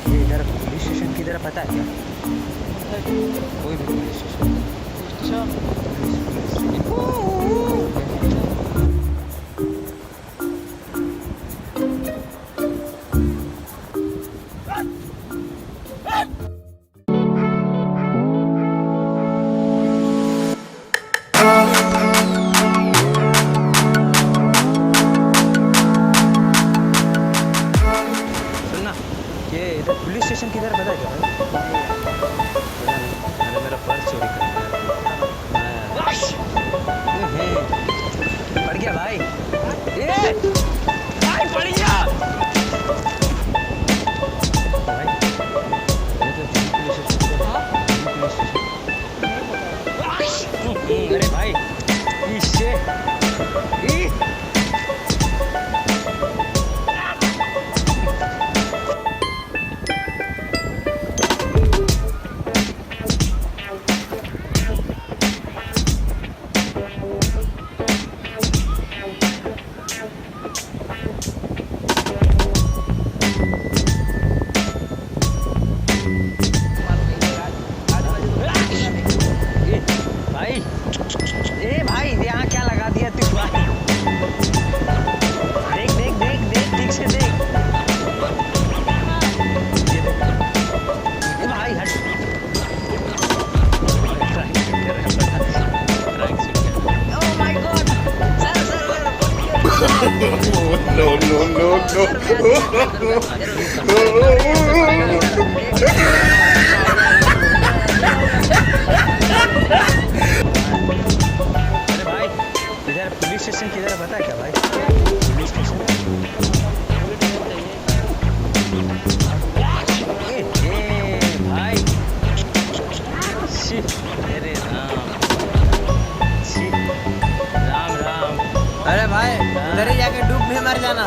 ये इधर police station किधर पता है क्या? कोई भी पुलिस स्टेशन। अच्छा सुनना, ये इधर पुलिस स्टेशन किधर पता है क्या भाई? अरे मेरा पर्स चोरी कर लिया। पड़ गया भाई। ए भाई पड़ गया भाई। ये तो पुलिस स्टेशन। Police station. अरे भाई इससे भाई, ए भाई यहाँ क्या लगा दिया तू भाई? देख देख देख देख ठीक से देख। ये देख। ए भाई हट। Oh my God! Sir No, no, no, अरे भाई इधर पुलिस स्टेशन किधर है पता है क्या भाई? Police station. ए भाई शी, अरे राम शी, राम राम। अरे भाई उधर ही जाके डूब भी मर जाना।